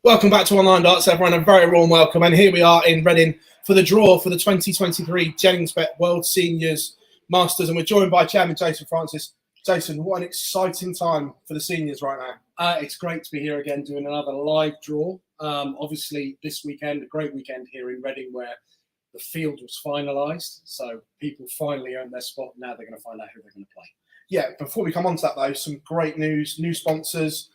Welcome back to Online Darts, everyone. A very warm welcome. And here we are in Reading for the draw for the 2023 Jenningsbet World Seniors Masters. And we're joined by Chairman Jason Francis. Jason, what an exciting time for the seniors right now. It's great to be here again doing another live draw. Obviously, this weekend, a great weekend here in Reading where the field was finalised. So people finally own their spot. Now they're going to find out who they're going to play. Yeah, before we come on to that, though, some great news, new sponsors,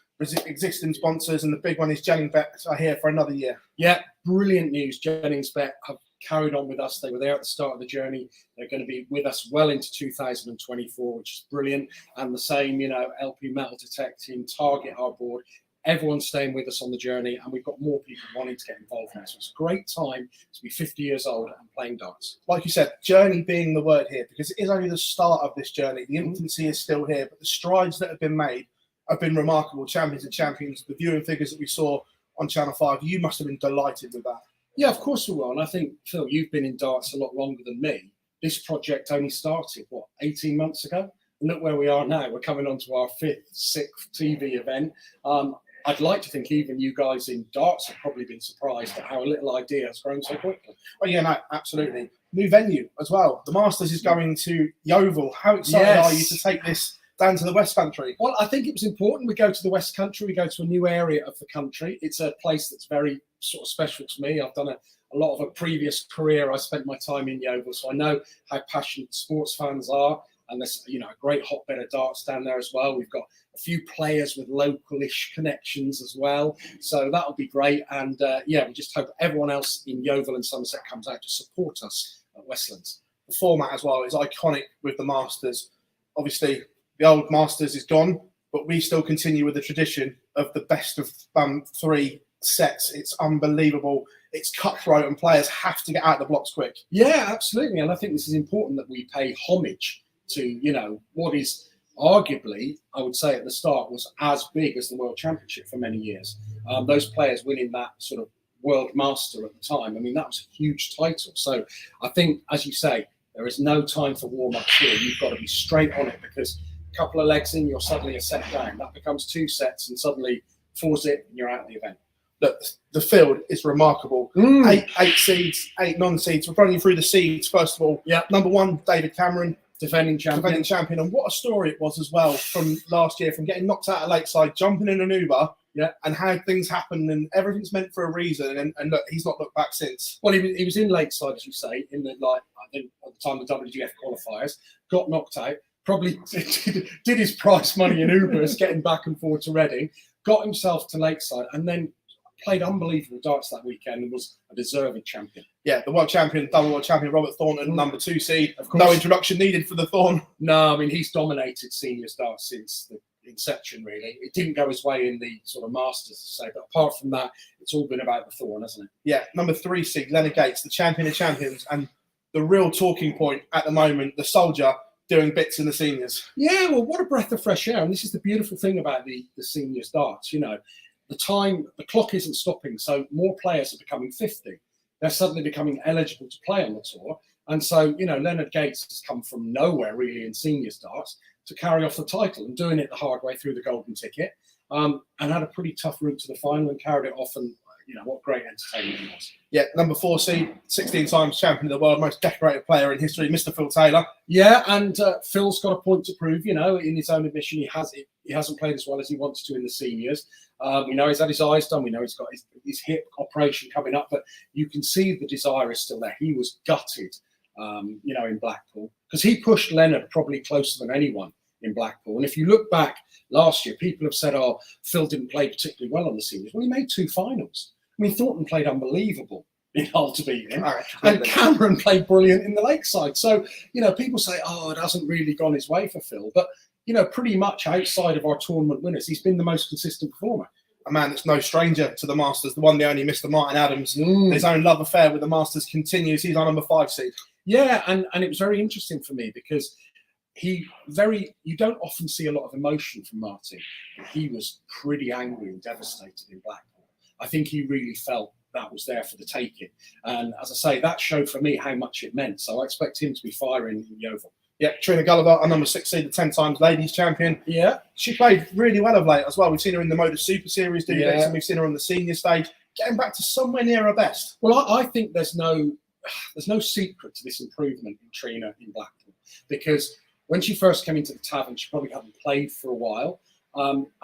existing sponsors, and the big one is Jenningsbet are here for another year. Yeah, brilliant news. Jenningsbet have carried on with us. They were there at the start of the journey. They're going to be with us well into 2024, which is brilliant. And the same, LP Metal Detecting, Target our board. Everyone's staying with us on the journey, and we've got more people wanting to get involved now. So it's a great time to be 50 years old and playing darts. Like you said, journey being the word here, because it is only the start of this journey. The infancy is still here, but the strides that have been made have been remarkable. Champions and champions, the viewing figures that we saw on Channel 5, you must have been delighted with that. Yeah, of course we will. And I think, Phil, you've been in darts a lot longer than me. This project only started, 18 months ago? And look where we are now. We're coming on to our 6th TV event. I'd like to think even you guys in darts have probably been surprised at how a little idea has grown so quickly. Oh, yeah, no, absolutely. New venue as well. The Masters is going to Yeovil. How excited are you to take this down to the West Country? Well, I think it was important we go to the West Country. We go to a new area of the country. It's a place that's very sort of special to me. I've done a lot of a previous career. I spent my time in Yeovil, so I know how passionate sports fans are. And there's, a great hotbed of darts down there as well. We've got a few players with local-ish connections as well. So that'll be great. And, we just hope everyone else in Yeovil and Somerset comes out to support us at Westlands. The format as well is iconic with the Masters. Obviously, the old Masters is gone, but we still continue with the tradition of the best of 3 sets. It's unbelievable. It's cutthroat and players have to get out the blocks quick. Yeah, absolutely. And I think this is important that we pay homage to, what is arguably, I would say at the start, was as big as the World Championship for many years. Those players winning that sort of World Master at the time, that was a huge title. So I think, as you say, there is no time for warm-ups here. You've got to be straight on it because a couple of legs in, you're suddenly a set down. That becomes 2 sets and suddenly 4-zip and you're out of the event. Look, the field is remarkable. 8 seeds, 8 non-seeds. We're running through the seeds, first of all. Yeah. Number 1, David Cameron. Defending champion. And what a story it was as well from last year, from getting knocked out of Lakeside, jumping in an Uber, and how things happen, and everything's meant for a reason. And look, he's not looked back since. Well, he was in Lakeside, as you say, in the I think at the time of the WGF qualifiers, got knocked out, probably did his prize money in Ubers, getting back and forth to Reading, got himself to Lakeside, and then played unbelievable darts that weekend and was a deserving champion. Yeah, the world champion, double world champion, Robert Thornton, number 2 seed. Of course. No introduction needed for the Thorn. No, he's dominated seniors darts since the inception, really. It didn't go his way in the sort of Masters, to say, but apart from that, it's all been about the Thorn, hasn't it? Yeah, number 3 seed, Leonard Gates, the champion of champions, and the real talking point at the moment, the soldier doing bits in the seniors. Yeah, well, what a breath of fresh air. And this is the beautiful thing about the seniors darts, the clock isn't stopping, so more players are becoming 50. They're suddenly becoming eligible to play on the tour. And so, Leonard Gates has come from nowhere really in seniors darts to carry off the title and doing it the hard way through the golden ticket, and had a pretty tough route to the final and carried it off. And, what great entertainment it was. Yeah, number 4 seed, 16 times champion of the world, most decorated player in history, Mr. Phil Taylor. Yeah, and Phil's got a point to prove, in his own admission, he hasn't played as well as he wants to in the seniors. We know he's had his eyes done. We know he's got his hip operation coming up, but you can see the desire is still there. He was gutted, in Blackpool, because he pushed Leonard probably closer than anyone in Blackpool. And if you look back last year, people have said, Phil didn't play particularly well on the seniors. Well, he made 2 finals. Thornton played unbelievable in Hull to beat him. And Cameron played brilliant in the Lakeside. So, people say, it hasn't really gone his way for Phil. But, pretty much outside of our tournament winners, he's been the most consistent performer. A man that's no stranger to the Masters, the one, the only Mr. Martin Adams. His own love affair with the Masters continues. He's on number 5 seed. Yeah, and it was very interesting for me because you don't often see a lot of emotion from Martin. He was pretty angry and devastated in Blackpool. I think he really felt that was there for the taking. And as I say, that showed for me how much it meant. So I expect him to be firing in Yeovil. Yeah, Trina Gulliver, our number 6 seed, the 10 times ladies champion. Yeah. She played really well of late as well. We've seen her in the Motor Super Series do bits, Yeah. and we've seen her on the senior stage, getting back to somewhere near her best. Well, I think there's no secret to this improvement in Trina in Blackpool, because when she first came into the Tavern, she probably hadn't played for a while.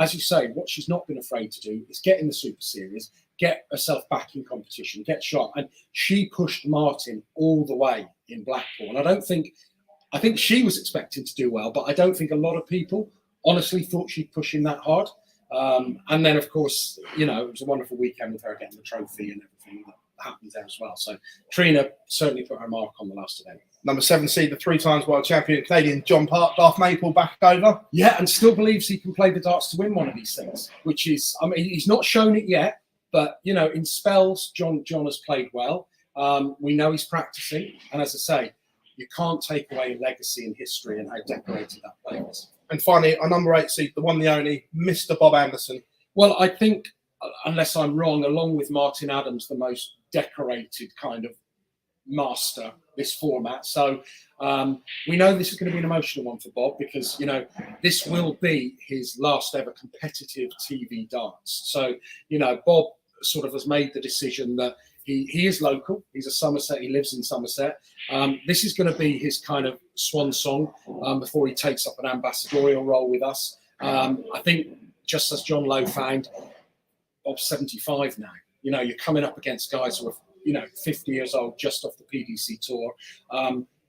As you say, what she's not been afraid to do is get in the Super Series, get herself back in competition, get shot, and she pushed Martin all the way in Blackpool. And I think she was expecting to do well, but I don't think a lot of people honestly thought she'd push him that hard. And then, of course, it was a wonderful weekend with her getting the trophy and everything that happened there as well. So Trina certainly put her mark on the last event. Number 7 seed, the 3 times world champion Canadian John Park, Darth Maple back over. Yeah, and still believes he can play the darts to win one of these things, which is, he's not shown it yet, but, in spells, John has played well. We know he's practicing. And as I say, you can't take away legacy and history and how decorated that player is. And finally, our number 8 seed, the one, the only, Mr. Bob Anderson. Well, I think, unless I'm wrong, along with Martin Adams, the most decorated kind of master this format. So we know this is going to be an emotional one for Bob, because, this will be his last ever competitive TV darts. So, Bob sort of has made the decision that he is local. He's a Somerset. He lives in Somerset. This is going to be his kind of swan song before he takes up an ambassadorial role with us. I think, just as John Lowe found, Bob's 75 now. You're coming up against guys who are, 50 years old, just off the PDC tour.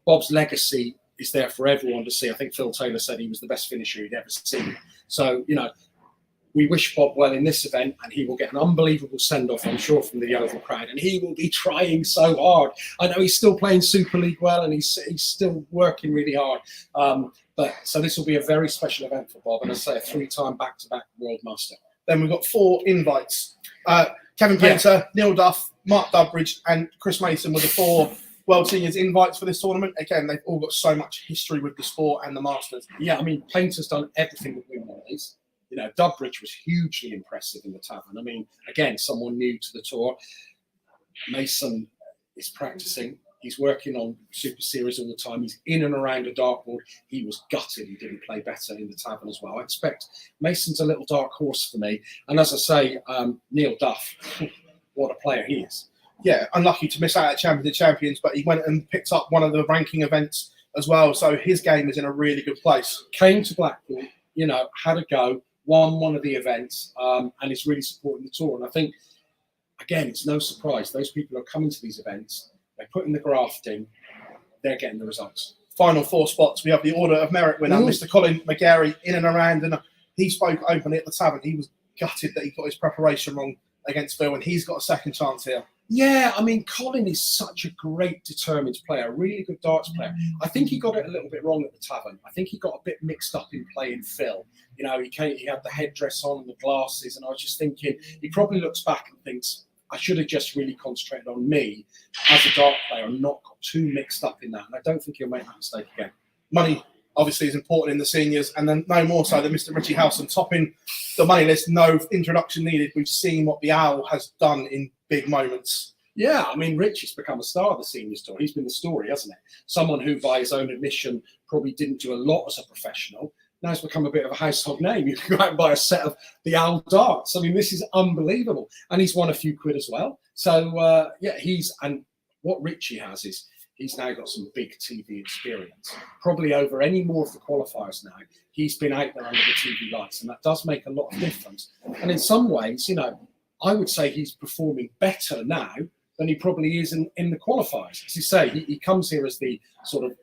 Bob's legacy is there for everyone to see. I think Phil Taylor said he was the best finisher he'd ever seen. So, we wish Bob well in this event, and he will get an unbelievable send-off, I'm sure, from the Yeovil crowd. And he will be trying so hard. I know he's still playing Super League well, and he's still working really hard. But so this will be a very special event for Bob, and as I say, a 3-time back-to-back World Master. Then we've got 4 invites. Kevin Painter, Neil Duff, Mark Dudbridge, and Chris Mason were the 4 World Seniors invites for this tournament. Again, they've all got so much history with the sport and the Masters. Yeah, Painter's done everything that we want these. Dudbridge was hugely impressive in the Tavern. Again, someone new to the tour. Mason is practicing. He's working on Super Series all the time. He's in and around a dartboard. He was gutted he didn't play better in the Tavern as well. I expect Mason's a little dark horse for me. And as I say, Neil Duff, what a player he is. Yeah, unlucky to miss out at Champions of Champions, but he went and picked up one of the ranking events as well. So his game is in a really good place. Came to Blackpool, had a go, won one of the events, and is really supporting the tour. And I think, again, it's no surprise. Those people are coming to these events, they're putting the graft in, they're getting the results. Final 4 spots. We have the Order of Merit winner, Mr. Colin McGarry, in and around. And he spoke openly at the Tavern. He was gutted that he got his preparation wrong against Phil, and he's got a second chance here. Yeah, Colin is such a great, determined player, a really good darts player. I think he got it a little bit wrong at the Tavern. I think he got a bit mixed up in playing Phil. He had the headdress on and the glasses, and I was just thinking, he probably looks back and thinks, I should have just really concentrated on me as a dart player and not got too mixed up in that. And I don't think he'll make that mistake again. Money, obviously, is important in the seniors, and then no more so than Mr. Richie Howson topping the money list. No introduction needed. We've seen what the Owl has done in big moments. Yeah, Richie's become a star of the seniors tour. He's been the story, hasn't it? Someone who, by his own admission, probably didn't do a lot as a professional. Now it's become a bit of a household name. You can go out and buy a set of the Owl darts. This is unbelievable. And he's won a few quid as well. So, and what Richie has is he's now got some big TV experience. Probably over any more of the qualifiers now, he's been out there under the TV lights, and that does make a lot of difference. And in some ways, I would say he's performing better now than he probably is in the qualifiers. As you say, he comes here as the sort of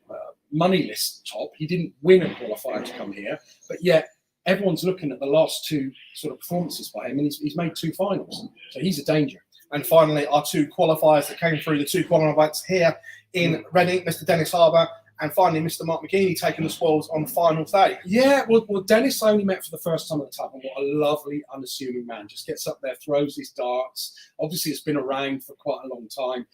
money list top. He didn't win a qualifier to come here, but yet everyone's looking at the last 2 sort of performances by him, and he's made 2 finals. So he's a danger. And finally, our 2 qualifiers that came through, the 2 qualifiers here in Reading, Mr. Dennis Harbour, and finally Mr. Mark McGeaney taking the spoils on the final day. Yeah, well, Dennis I only met for the first time at the Tavern. What a lovely, unassuming man. Just gets up there, throws his darts. Obviously, it's been around for quite a long time.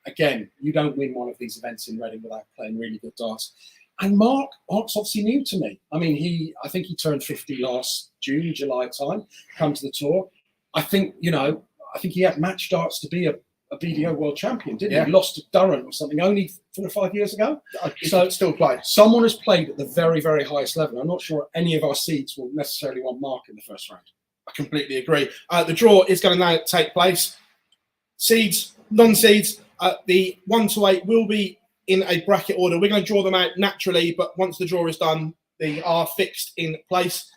Again, you don't win one of these events in Reading without playing really good darts. And Mark's obviously new to me. I think he turned 50 last July time, come to the tour. I think he had match darts to be a a BDO world champion, didn't Yeah. he? Lost to Durrant or something only 4 or 5 years ago. So still play. Someone has played at the very, very highest level. I'm not sure any of our seeds will necessarily want Mark in the first round. I completely agree. The draw is going to now take place. Seeds, non-seeds, the 1 to 8 will be in a bracket order. We're going to draw them out naturally, but once the draw is done, they are fixed in place.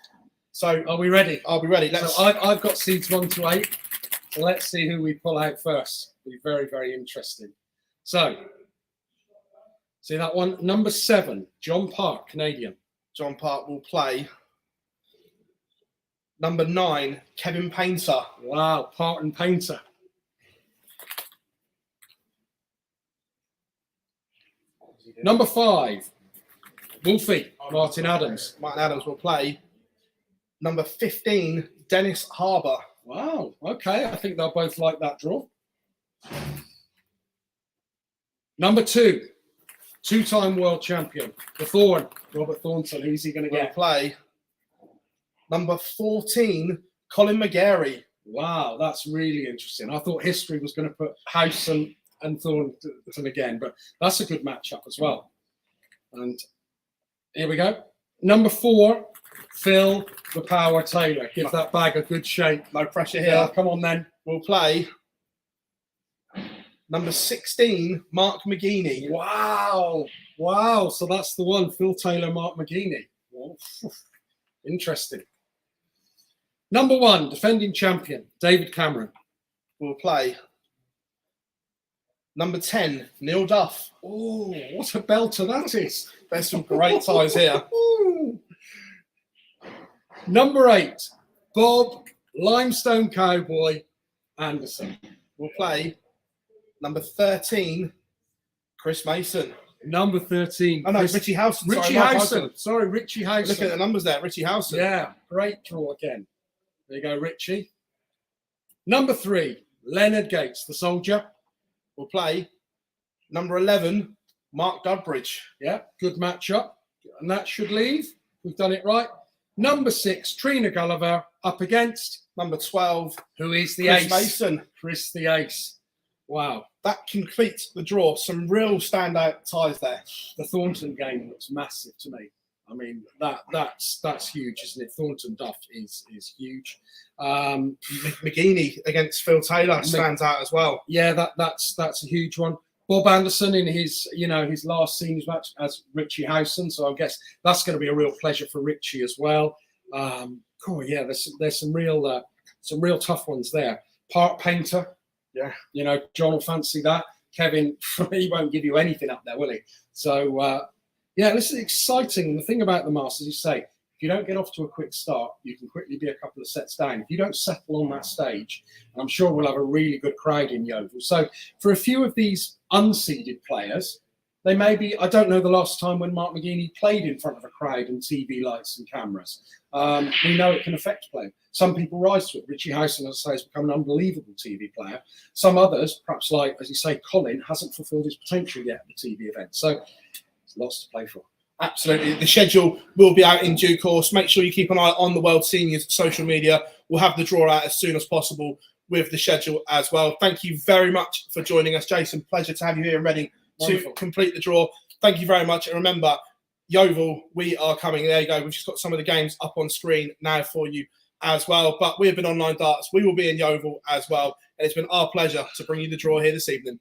So Are we ready? I'll be ready. So I've got seeds 1 to 8. So let's see who we pull out first. It'll be very, very interesting. So, see that one? Number 7, John Park, Canadian. John Park will play. Number 9, Kevin Painter. Wow, Park and Painter. Number 5, Wolfie, Martin Adams. Martin Adams will play. Number 15, Dennis Harbour. Wow, okay. I think they'll both like that draw. Number 2, two-time world champion, the Thorn, Robert Thornton. Who's he going to Will get? play. Number 14, Colin McGarry. Wow, that's really interesting. I thought history was going to put House and Thornton again, but that's a good matchup as well. And here we go. Number 4, Phil the Power Taylor. Give that bag a good shake. No pressure Yeah, here. come on then. Will play. Number 16, Mark McGeaney. Wow. Wow. So that's the one. Phil Taylor, Mark McGeaney. Well, interesting. Number 1, defending champion, David Cameron. Will play. Number 10, Neil Duff. Oh, what a belter that is. There's some great ties here. Number 8, Bob Limestone Cowboy Anderson. Will play. Number 13, Chris Mason. Number 13. Oh no, Chris- Richie Howson. Richie Mark Howson. Sorry, Richie Howson. Look at the numbers there, Richie Howson. Yeah, great draw again. There you go, Richie. Number 3, Leonard Gates, the soldier. Will play. Number 11, Mark Dudbridge. Yeah, good matchup. And that should leave. We've done it right. Number 6, Trina Gulliver up against, Number 12, who is the Chris ace? Mason. Chris the ace. Wow. That completes the draw. Some real standout ties there. The Thornton game looks massive to me. I mean, that's huge, isn't it? Thornton Duff is huge. McGeaney against Phil Taylor stands out as well. Yeah, that's a huge one. Bob Anderson in his last seniors match as Richie Howson, so I guess that's going to be a real pleasure for Richie as well. Yeah, there's some real tough ones there. Park Painter, Yeah. John will fancy that. Kevin, he won't give you anything up there, will he? So yeah, this is exciting. And the thing about the Masters, you say, if you don't get off to a quick start, you can quickly be a couple of sets down. If you don't settle on that stage, I'm sure we'll have a really good crowd in Yeovil. So for a few of these unseeded players, they may be, I don't know the last time when Mark McGeaney played in front of a crowd and TV lights and cameras. We know it can affect play. Some people rise to it. Richie Howson, as I say, has become an unbelievable TV player. Some others, perhaps like, as you say, Colin, hasn't fulfilled his potential yet at the TV event. So there's lots to play for. Absolutely. The schedule will be out in due course. Make sure you keep an eye on the World Seniors social media. We'll have the draw out as soon as possible with the schedule as well. Thank you very much for joining us, Jason. Pleasure to have you here in Reading to complete the draw. Thank you very much. And remember, Yeovil, we are coming. There you go. We've just got some of the games up on screen now for you as well. But we have been Online Darts. We will be in Yeovil as well. And it's been our pleasure to bring you the draw here this evening.